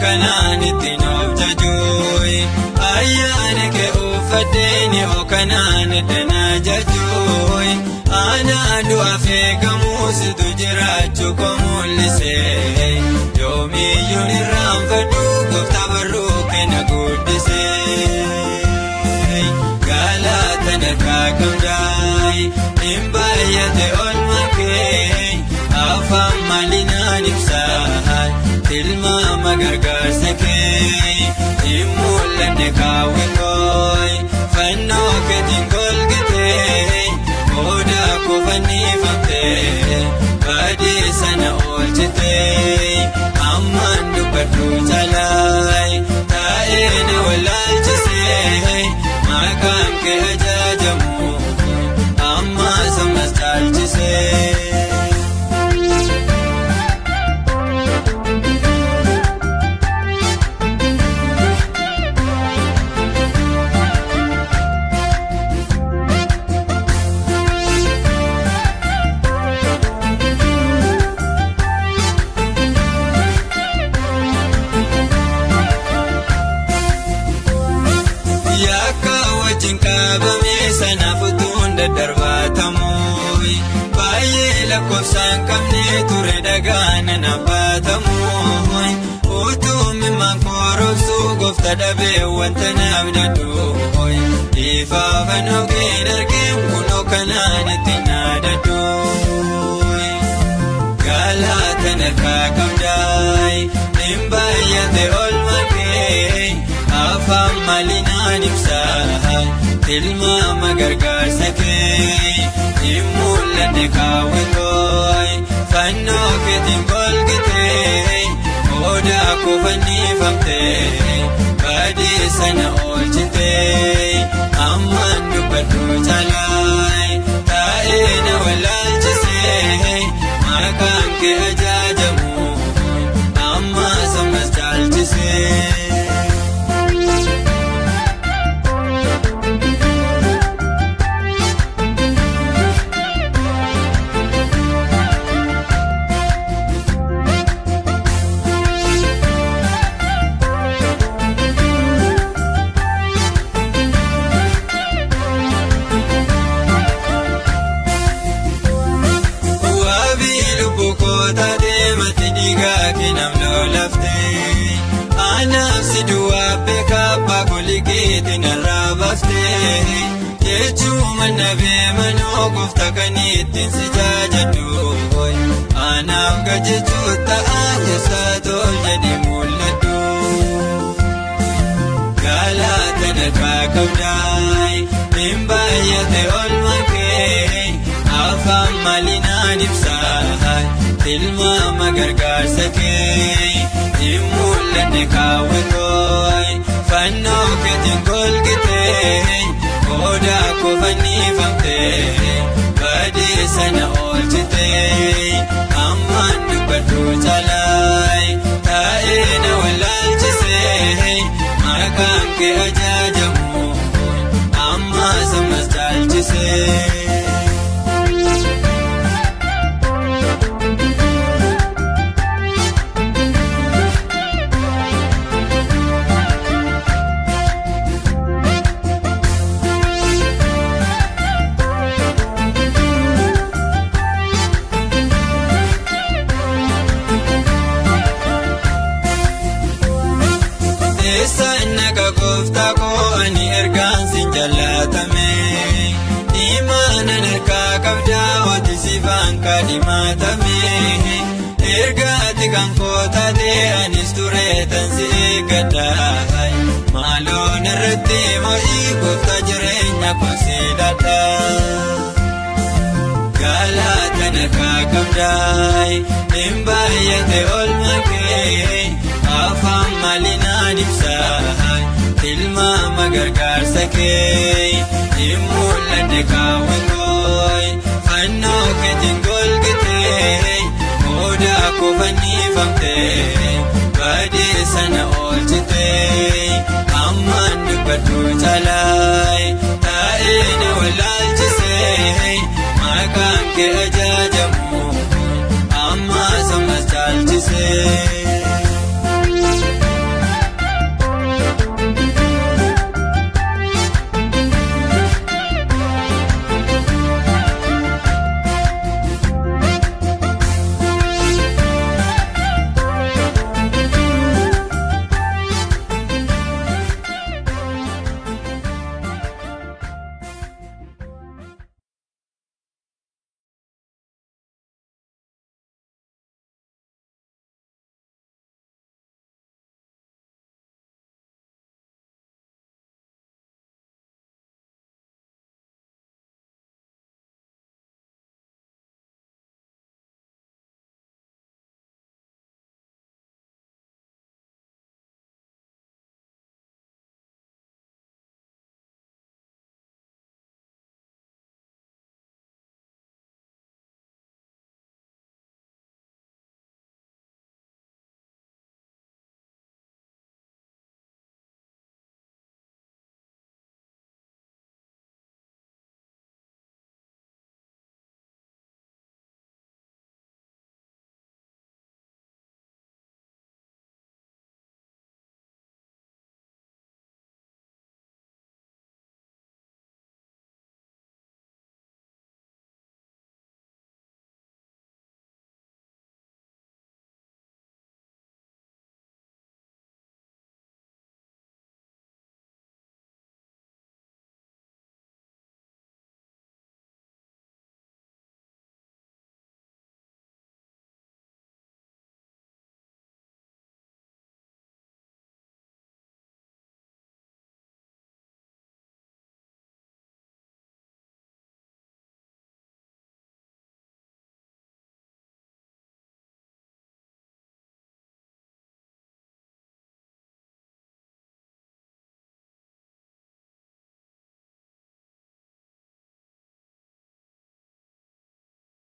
kanaan ittiin of jajuuyi ayyaana kee uffatteeni oo kanaan danaa jajuuyi aanaa du'aaf eegamuusitu jiraachuu koo mul'isee yoomiyyuu irraanfadhu gooftaa barruu kenna guddisee galaataan harkaa qabdaayi hin baay'ate oolmaa kee afaan maalinaan ibsaa tilmaama gargaarsa kee hin mul'anne kaawwe kooyi fannoo keetiin golgitee booda kofannifamtee badii sana oolchitee ammaan dubbadhu caalaayi taa'ee na wallaalchisee maqaan kee ajaajamu amma sammas caalchisee. Kabame sana futuun daddarbaatamuuyi baay'ee lakkoofsaan qabnee ture dhagaan nabbatamuuyi utuu mimmaan korobsuu gooftaa dhabee wanta naaf dadhuuyi ifaafan hogeen argeen kunoo kanaan ittiin naadadhuuyi galaataan harkaa qabdaayi hin baay'ate oolmaa kee afaan maalinaan ibsaa tilmaama gargaarsa kee hin mul'anne kaawwe kooyi fannoo keetiin golgitee booda kofannifamtee badii sana oolchitee ammaan dubbadhu caalaayi taa'ee na wallaalchisee maqaan kee ajaajamu amma sammas caalchisee. Jechuun nabee manoo gooftaa kan ittiin si jaajadhu anaaf gajjechuu ta'aa keessaa tol jedhee mul'adhu galaataan harkaa qabdaayi hin baay'ate oolmaa kee afaan maalinaan ibsaa tilmaama gargaarsa kee hin mul'anne kaawwe kooyi fannoo keetiin golgitee booda kofannifamtee badii sana oolchitee ammaan dubbadhu caalaayi taa'ee na wallaalchisee maqaan kee ajaajamu amma sammas caalchisee. Gooftaa koo ani ergaan sin jaallatame imaanan harkaa qabdaa wati sifaan kadhimatame ergaati kan koo taatee anis ture tan si eeggadha maaloon irratti mo'ii gooftaa jireenya koo si dadha galaataan harkaa qabdaa hin baay'ate oolmaa kee afaan maalinaan ibsaa tilmaama gargaarsa kee hin mul'anne kaawwe kooyi fannoo keetiin golgitee booda kofannifamtee badii sana oolchitee ammaan dubbadhu caalaayi.